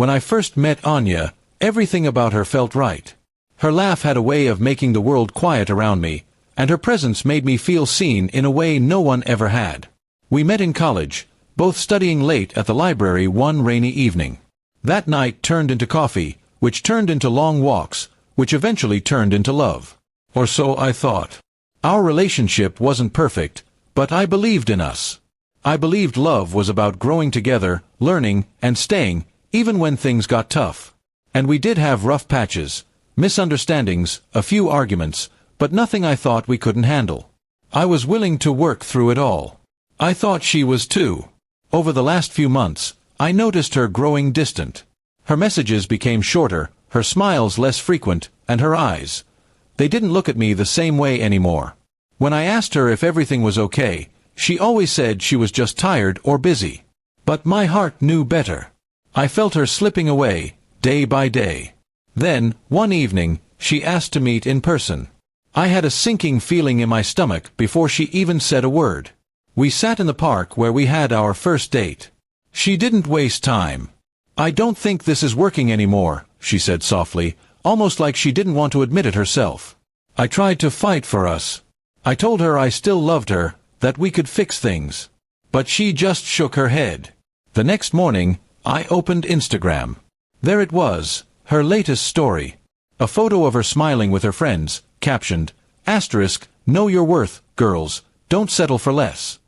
When I first met Anya, everything about her felt right. Her laugh had a way of making the world quiet around me, and her presence made me feel seen in a way no one ever had. We met in college, both studying late at the library one rainy evening. That night turned into coffee, which turned into long walks, which eventually turned into love. Or so I thought. Our relationship wasn't perfect, but I believed in us. I believed love was about growing together, learning, and staying, even when things got tough. And we did have rough patches, misunderstandings, a few arguments, but nothing I thought we couldn't handle. I was willing to work through it all. I thought she was too. Over the last few months, I noticed her growing distant. Her messages became shorter, her smiles less frequent, and her eyes. They didn't look at me the same way anymore. When I asked her if everything was okay, she always said she was just tired or busy. But my heart knew better. I felt her slipping away, day by day. Then, one evening, she asked to meet in person. I had a sinking feeling in my stomach before she even said a word. We sat in the park where we had our first date. She didn't waste time. "I don't think this is working anymore," she said softly, almost like she didn't want to admit it herself. I tried to fight for us. I told her I still loved her, that we could fix things. But she just shook her head. The next morning, I opened Instagram. There it was, her latest story. A photo of her smiling with her friends, captioned, "Know your worth, girls, don't settle for less."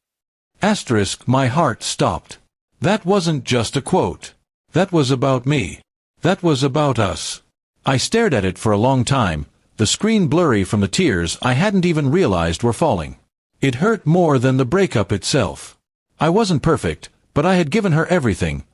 My heart stopped. That wasn't just a quote. That was about me. That was about us. I stared at it for a long time, the screen blurry from the tears I hadn't even realized were falling. It hurt more than the breakup itself. I wasn't perfect, but I had given her everything.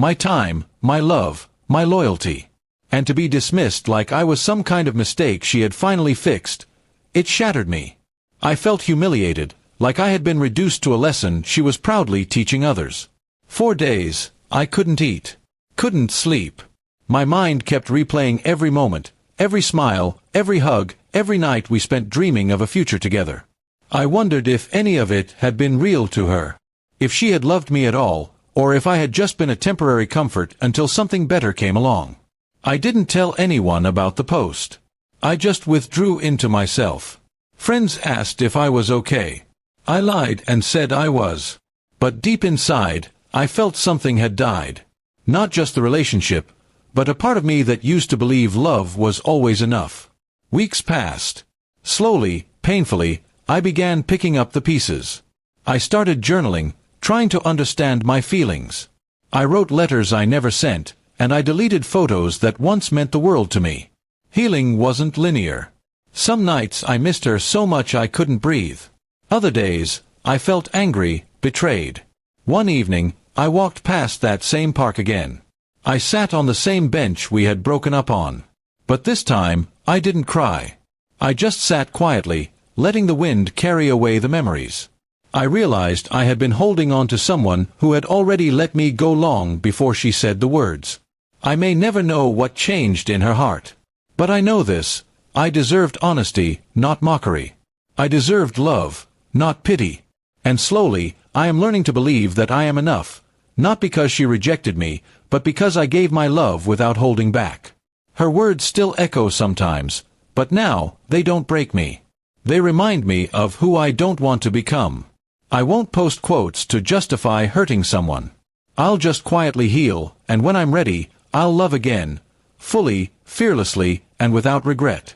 My time, my love, my loyalty. And to be dismissed like I was some kind of mistake she had finally fixed, it shattered me. I felt humiliated, like I had been reduced to a lesson she was proudly teaching others. 4 days, I couldn't eat. Couldn't sleep. My mind kept replaying every moment, every smile, every hug, every night we spent dreaming of a future together. I wondered if any of it had been real to her. If she had loved me at all, or if I had just been a temporary comfort until something better came along. I didn't tell anyone about the post. I just withdrew into myself. Friends asked if I was okay. I lied and said I was. But deep inside, I felt something had died. Not just the relationship, but a part of me that used to believe love was always enough. Weeks passed. Slowly, painfully, I began picking up the pieces. I started journaling, trying to understand my feelings. I wrote letters I never sent, and I deleted photos that once meant the world to me. Healing wasn't linear. Some nights I missed her so much I couldn't breathe. Other days, I felt angry, betrayed. One evening, I walked past that same park again. I sat on the same bench we had broken up on. But this time, I didn't cry. I just sat quietly, letting the wind carry away the memories. I realized I had been holding on to someone who had already let me go long before she said the words. I may never know what changed in her heart. But I know this, I deserved honesty, not mockery. I deserved love, not pity. And slowly, I am learning to believe that I am enough, not because she rejected me, but because I gave my love without holding back. Her words still echo sometimes, but now, they don't break me. They remind me of who I don't want to become. I won't post quotes to justify hurting someone. I'll just quietly heal, and when I'm ready, I'll love again, fully, fearlessly, and without regret.